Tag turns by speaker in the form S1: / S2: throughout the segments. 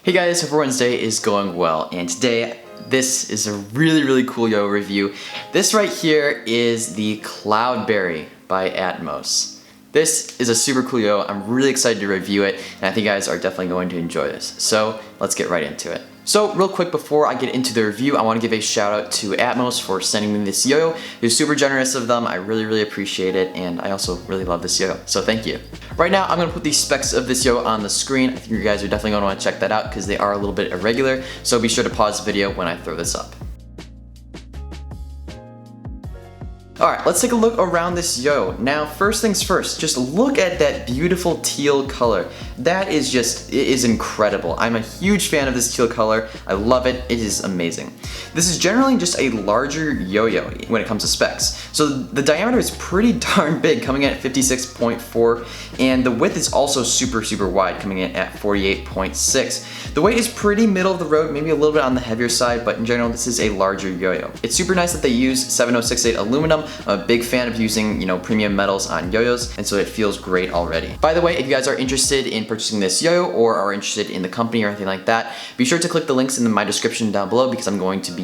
S1: Hey guys, hope everyone's day is going well, and today this is a really cool yo review. This right here is the Cloudberry by ATMOS. This is a super cool yo. I'm really excited to review it, and I think you guys are definitely going to enjoy this. So let's get right into it. So real quick before I get into the review, I want to give a shout out to ATMOS for sending me this yo-yo. It was super generous of them. I really appreciate it, and I also really love this yo-yo, so thank you. Right now I'm going to put the specs of this yo on the screen. I think you guys are definitely going to want to check that out because they are a little bit irregular, so be sure to pause the video when I throw this up. Alright, let's take a look around this yo. Now, first things first, just look at that beautiful teal color. That is just, it is incredible. I'm a huge fan of this teal color. I love it. It is amazing. This is generally just a larger yo-yo when it comes to specs. So the diameter is pretty darn big, coming in at 56.4, and the width is also super wide, coming in at 48.6. The weight is pretty middle of the road, maybe a little bit on the heavier side, but in general, this is a larger yo-yo. It's super nice that they use 7068 aluminum. I'm a big fan of using, premium metals on yo-yos, and so it feels great already. By the way, if you guys are interested in purchasing this yo-yo or are interested in the company or anything like that, be sure to click the links in my description down below because I'm going to be,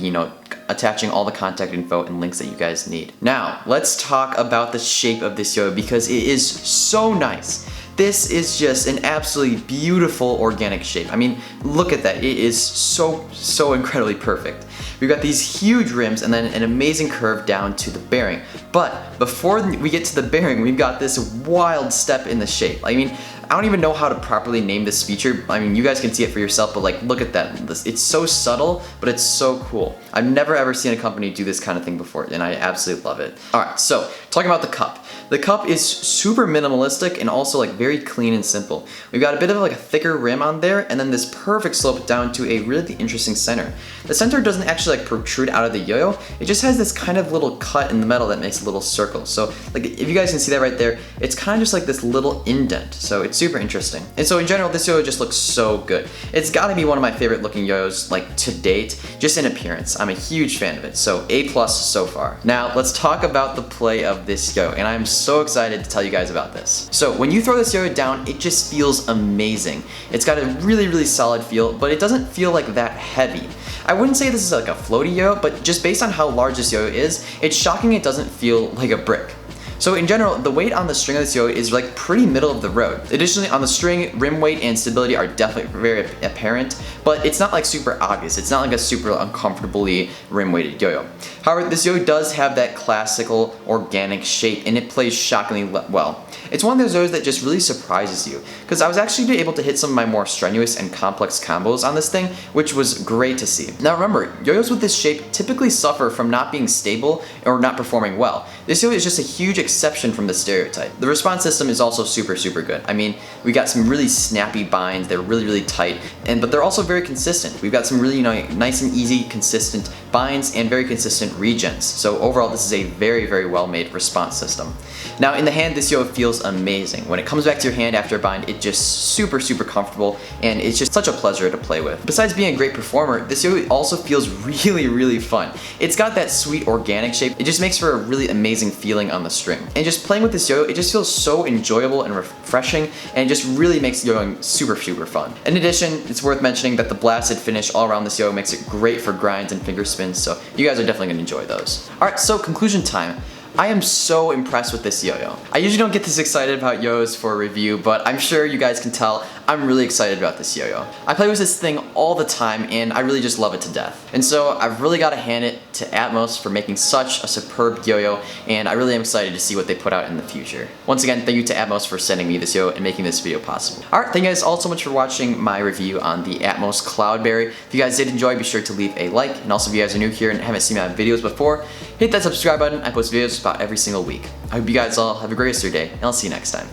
S1: attaching all the contact info and links that you guys need. Now, let's talk about the shape of this yo-yo because it is so nice. This is just an absolutely beautiful organic shape. I mean, look at that. It is so incredibly perfect. We've got these huge rims and then an amazing curve down to the bearing. But before we get to the bearing, we've got this wild step in the shape. I mean, I don't even know how to properly name this feature. I mean, you guys can see it for yourself, but look at that. It's so subtle, but it's so cool. I've never ever seen a company do this kind of thing before, and I absolutely love it. All right, so talking about the cup. The cup is super minimalistic and also very clean and simple. We've got a bit of a thicker rim on there, and then this perfect slope down to a really interesting center. The center doesn't actually protrude out of the yo-yo. It just has this kind of little cut in the metal that makes a little circle. So if you guys can see that right there, it's kind of just this little indent. So it's super interesting. And so in general, this yo-yo just looks so good. It's gotta be one of my favorite looking yo-yos to date, just in appearance. I'm a huge fan of it. So A+ so far. Now let's talk about the play of this yo, and I'm so excited to tell you guys about this. So when you throw this yo-yo down, it just feels amazing. It's got a really solid feel, but it doesn't feel that heavy. I wouldn't say this is a floaty yo-yo, but just based on how large this yo-yo is, it's shocking it doesn't feel like a brick. So in general, the weight on the string of this yo-yo is pretty middle of the road. Additionally, on the string, rim weight and stability are definitely very apparent, but it's not super obvious. It's not a super uncomfortably rim weighted yo-yo. However, this yo-yo does have that classical organic shape, and it plays shockingly well. It's one of those yo-yos that just really surprises you, because I was actually able to hit some of my more strenuous and complex combos on this thing, which was great to see. Now remember, yo-yos with this shape typically suffer from not being stable or not performing well. This yo-yo is just a huge exception from the stereotype. The response system is also super good. I mean, we got some really snappy binds, they're really tight, but they're also very consistent. We've got some really nice and easy, consistent binds and very consistent regens. So overall, this is a very well made response system. Now in the hand, this yo feels amazing. When it comes back to your hand after a bind, it's just super comfortable, and it's just such a pleasure to play with. Besides being a great performer, this yo also feels really fun. It's got that sweet organic shape. It just makes for a really amazing feeling on the string. And just playing with this yo, it just feels so enjoyable and refreshing, and it just really makes yo-yoing super fun. In addition, it's worth mentioning that the blasted finish all around this yo makes it great for grinds and finger spins, so you guys are definitely gonna enjoy those. Alright, so conclusion time. I am so impressed with this yo-yo. I usually don't get this excited about yo-yos for a review, but I'm sure you guys can tell I'm really excited about this yo-yo. I play with this thing all the time, and I really just love it to death. And so I've really got to hand it to ATMOS for making such a superb yo-yo, and I really am excited to see what they put out in the future. Once again, thank you to ATMOS for sending me this yo and making this video possible. Alright, thank you guys all so much for watching my review on the ATMOS Cloudberry. If you guys did enjoy, be sure to leave a like, and also if you guys are new here and haven't seen my videos before, hit that subscribe button. I post videos about every single week. I hope you guys all have a great rest of your day, and I'll see you next time.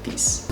S1: Peace.